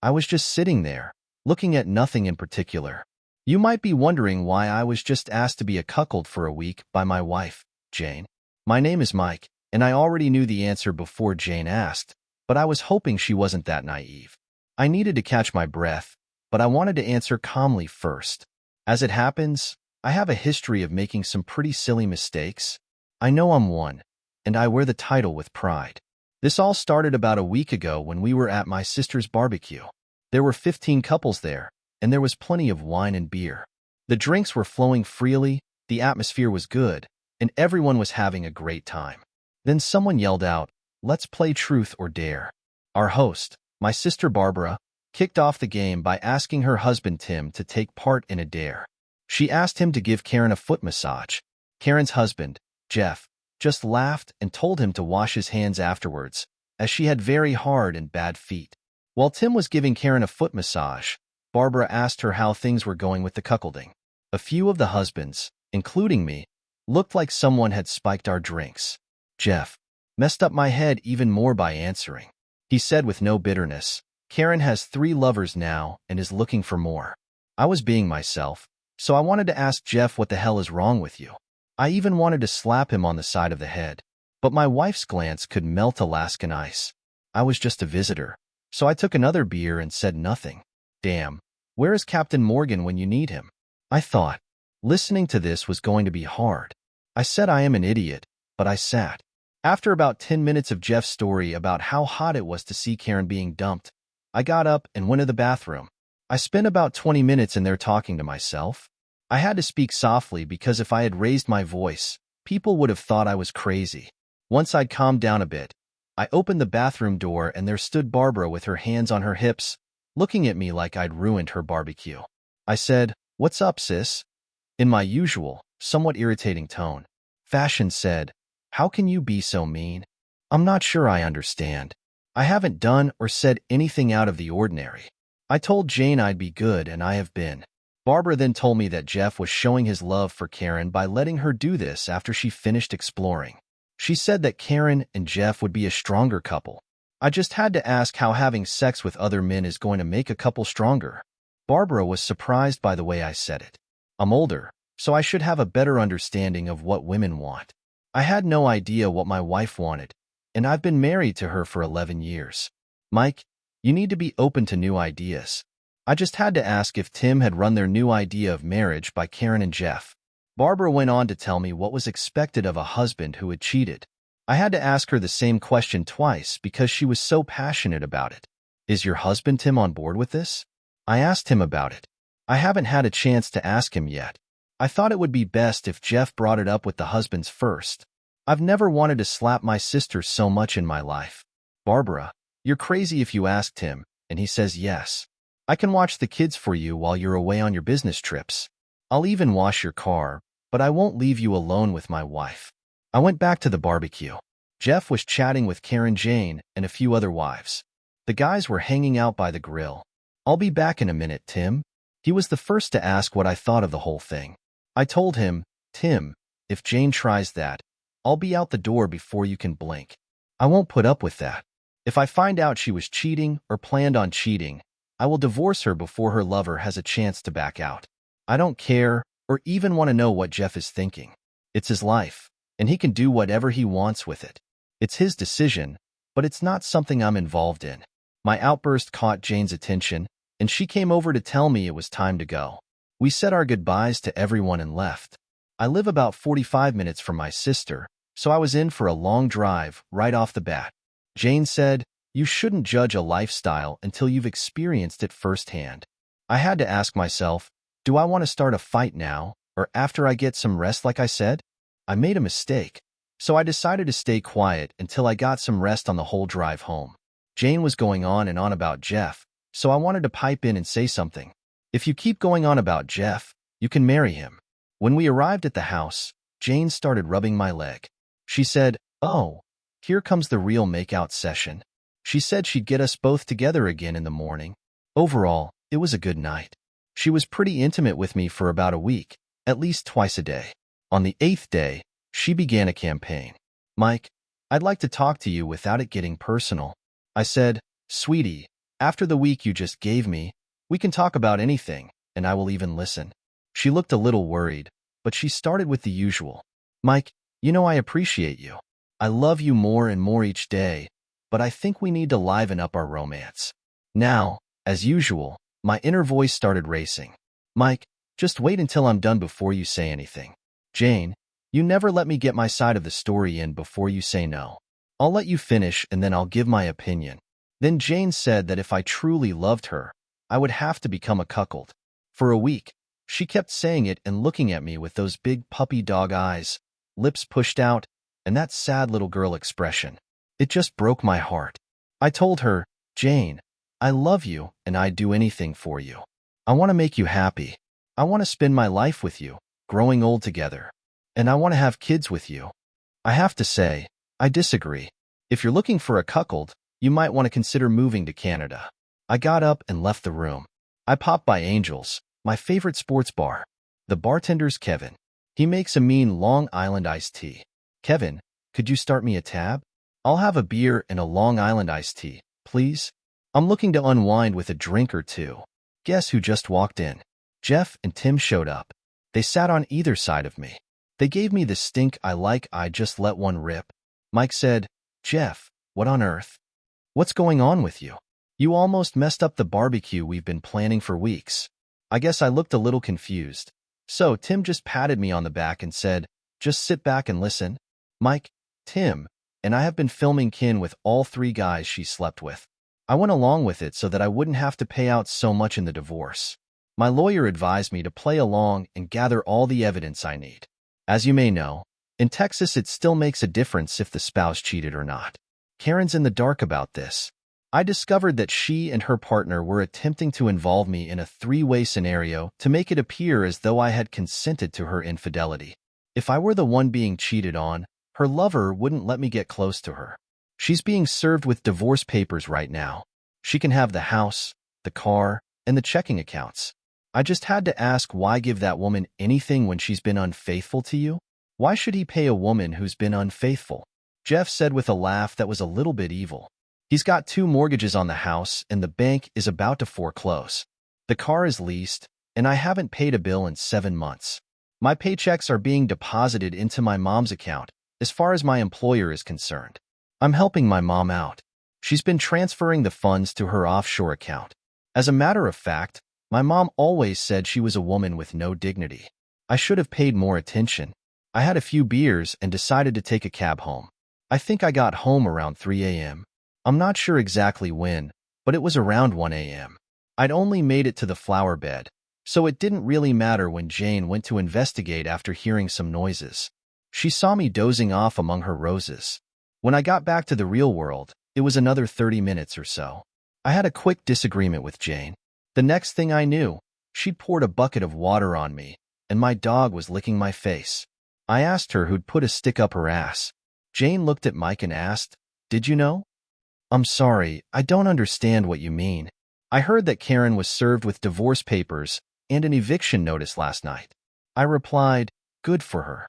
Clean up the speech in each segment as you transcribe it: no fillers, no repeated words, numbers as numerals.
I was just sitting there, looking at nothing in particular. You might be wondering why I was just asked to be a cuckold for a week by my wife, Jane. My name is Mike, and I already knew the answer before Jane asked, but I was hoping she wasn't that naive. I needed to catch my breath, but I wanted to answer calmly first. As it happens, I have a history of making some pretty silly mistakes. I know I'm one, and I wear the title with pride. This all started about a week ago when we were at my sister's barbecue. There were 15 couples there, and there was plenty of wine and beer. The drinks were flowing freely, the atmosphere was good, and everyone was having a great time. Then someone yelled out, "Let's play truth or dare." Our host, my sister Barbara, kicked off the game by asking her husband Tim to take part in a dare. She asked him to give Karen a foot massage. Karen's husband, Jeff, just laughed and told him to wash his hands afterwards, as she had very hard and bad feet. While Tim was giving Karen a foot massage, Barbara asked her how things were going with the cuckolding. A few of the husbands, including me, looked like someone had spiked our drinks. Jeff messed up my head even more by answering. He said with no bitterness, "Karen has 3 lovers now and is looking for more." I was being myself, so I wanted to ask Jeff what the hell is wrong with you. I even wanted to slap him on the side of the head, but my wife's glance could melt Alaskan ice. I was just a visitor, so I took another beer and said nothing. Damn, where is Captain Morgan when you need him? I thought. Listening to this was going to be hard. I said I am an idiot, but I sat. After about 10 minutes of Jeff's story about how hot it was to see Karen being dumped, I got up and went to the bathroom. I spent about 20 minutes in there talking to myself. I had to speak softly because if I had raised my voice, people would have thought I was crazy. Once I'd calmed down a bit, I opened the bathroom door and there stood Barbara with her hands on her hips, looking at me like I'd ruined her barbecue. I said, "What's up, sis?" in my usual, somewhat irritating tone. Fashion said, "How can you be so mean?" I'm not sure I understand. I haven't done or said anything out of the ordinary. I told Jane I'd be good, and I have been. Barbara then told me that Jeff was showing his love for Karen by letting her do this after she finished exploring. She said that Karen and Jeff would be a stronger couple. I just had to ask how having sex with other men is going to make a couple stronger. Barbara was surprised by the way I said it. I'm older, so I should have a better understanding of what women want. I had no idea what my wife wanted, and I've been married to her for 11 years. Mike, you need to be open to new ideas. I just had to ask if Tim had run their new idea of marriage by Karen and Jeff. Barbara went on to tell me what was expected of a husband who had cheated. I had to ask her the same question twice because she was so passionate about it. Is your husband Tim on board with this? I asked him about it. I haven't had a chance to ask him yet. I thought it would be best if Jeff brought it up with the husbands first. I've never wanted to slap my sister so much in my life. Barbara, you're crazy if you asked him, and he says yes. I can watch the kids for you while you're away on your business trips. I'll even wash your car, but I won't leave you alone with my wife. I went back to the barbecue. Jeff was chatting with Karen Jane and a few other wives. The guys were hanging out by the grill. I'll be back in a minute, Tim. He was the first to ask what I thought of the whole thing. I told him, Tim, if Jane tries that, I'll be out the door before you can blink. I won't put up with that. If I find out she was cheating or planned on cheating, I will divorce her before her lover has a chance to back out. I don't care or even want to know what Jeff is thinking. It's his life, and he can do whatever he wants with it. It's his decision, but it's not something I'm involved in. My outburst caught Jane's attention, and she came over to tell me it was time to go. We said our goodbyes to everyone and left. I live about 45 minutes from my sister, so I was in for a long drive right off the bat. Jane said, "You shouldn't judge a lifestyle until you've experienced it firsthand." I had to ask myself, do I want to start a fight now, or after I get some rest like I said? I made a mistake, so I decided to stay quiet until I got some rest on the whole drive home. Jane was going on and on about Jeff, so I wanted to pipe in and say something. If you keep going on about Jeff, you can marry him. When we arrived at the house, Jane started rubbing my leg. She said, "Oh, here comes the real makeout session." She said she'd get us both together again in the morning. Overall, it was a good night. She was pretty intimate with me for about a week, at least twice a day. On the 8th day, she began a campaign. "Mike, I'd like to talk to you without it getting personal." I said, "Sweetie, After the week you just gave me, we can talk about anything, and I will even listen. She looked a little worried, but she started with the usual. Mike, you know I appreciate you. I love you more and more each day, but I think we need to liven up our romance. Now, as usual, my inner voice started racing. Mike, just wait until I'm done before you say anything. Jane, you never let me get my side of the story in before you say no. I'll let you finish and then I'll give my opinion. Then Jane said that if I truly loved her, I would have to become a cuckold. For a week, she kept saying it and looking at me with those big puppy dog eyes, lips pushed out, and that sad little girl expression. It just broke my heart. I told her, Jane, I love you and I'd do anything for you. I want to make you happy. I want to spend my life with you, growing old together. And I want to have kids with you. I have to say, I disagree. If you're looking for a cuckold, you might want to consider moving to Canada. I got up and left the room. I popped by Angel's, my favorite sports bar. The bartender's Kevin. He makes a mean Long Island iced tea. Kevin, could you start me a tab? I'll have a beer and a Long Island iced tea, please. I'm looking to unwind with a drink or two. Guess who just walked in? Jeff and Tim showed up. They sat on either side of me. They gave me the stink I just let one rip. Mike said, Jeff, what on earth? What's going on with you? You almost messed up the barbecue we've been planning for weeks. I guess I looked a little confused. So Tim just patted me on the back and said, just sit back and listen. Mike, Tim, and I have been filming Kin with all 3 guys she slept with. I went along with it so that I wouldn't have to pay out so much in the divorce. My lawyer advised me to play along and gather all the evidence I need. As you may know, in Texas it still makes a difference if the spouse cheated or not. Karen's in the dark about this. I discovered that she and her partner were attempting to involve me in a 3-way scenario to make it appear as though I had consented to her infidelity. If I were the one being cheated on, her lover wouldn't let me get close to her. She's being served with divorce papers right now. She can have the house, the car, and the checking accounts. I just had to ask, why give that woman anything when she's been unfaithful to you? Why should he pay a woman who's been unfaithful? Jeff said with a laugh that was a little bit evil. He's got 2 mortgages on the house and the bank is about to foreclose. The car is leased, and I haven't paid a bill in 7 months. My paychecks are being deposited into my mom's account, as far as my employer is concerned. I'm helping my mom out. She's been transferring the funds to her offshore account. As a matter of fact, my mom always said she was a woman with no dignity. I should have paid more attention. I had a few beers and decided to take a cab home. I think I got home around 3 a.m. I'm not sure exactly when, but it was around 1 a.m. I'd only made it to the flower bed, so it didn't really matter when Jane went to investigate after hearing some noises. She saw me dozing off among her roses. When I got back to the real world, it was another 30 minutes or so. I had a quick disagreement with Jane. The next thing I knew, she'd poured a bucket of water on me, and my dog was licking my face. I asked her who'd put a stick up her ass. Jane looked at Mike and asked, Did you know? I'm sorry, I don't understand what you mean. I heard that Karen was served with divorce papers and an eviction notice last night. I replied, Good for her.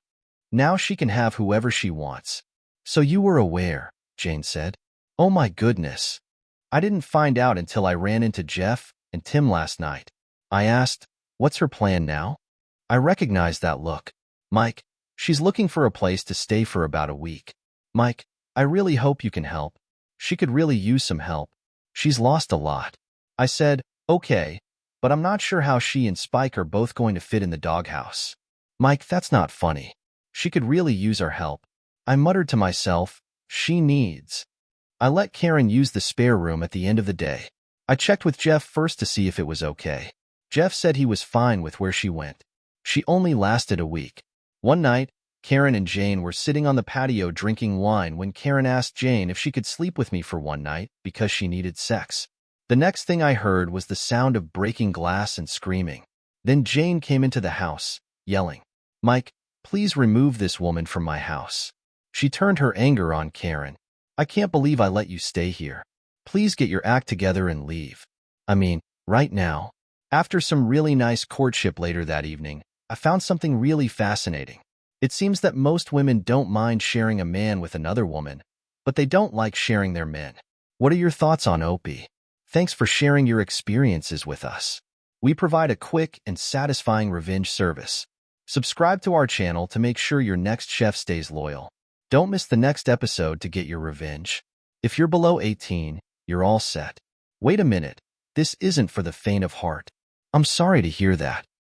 Now she can have whoever she wants. So you were aware, Jane said. Oh my goodness. I didn't find out until I ran into Jeff and Tim last night. I asked, What's her plan now? I recognized that look. Mike, she's looking for a place to stay for about a week. Mike, I really hope you can help. She could really use some help. She's lost a lot. I said, Okay, but I'm not sure how she and Spike are both going to fit in the doghouse. Mike, that's not funny. She could really use our help. I muttered to myself, She needs. I let Karen use the spare room at the end of the day. I checked with Jeff first to see if it was okay. Jeff said he was fine with where she went. She only lasted a week. One night, Karen and Jane were sitting on the patio drinking wine when Karen asked Jane if she could sleep with me for one night because she needed sex. The next thing I heard was the sound of breaking glass and screaming. Then Jane came into the house, yelling, Mike, please remove this woman from my house. She turned her anger on Karen. I can't believe I let you stay here. Please get your act together and leave. I mean, right now. After some really nice courtship later that evening, I found something really fascinating. It seems that most women don't mind sharing a man with another woman, but they don't like sharing their men. What are your thoughts on Opie? Thanks for sharing your experiences with us. We provide a quick and satisfying revenge service. Subscribe to our channel to make sure your next chef stays loyal. Don't miss the next episode to get your revenge. If you're below 18, you're all set. Wait a minute. This isn't for the faint of heart. I'm sorry to hear that.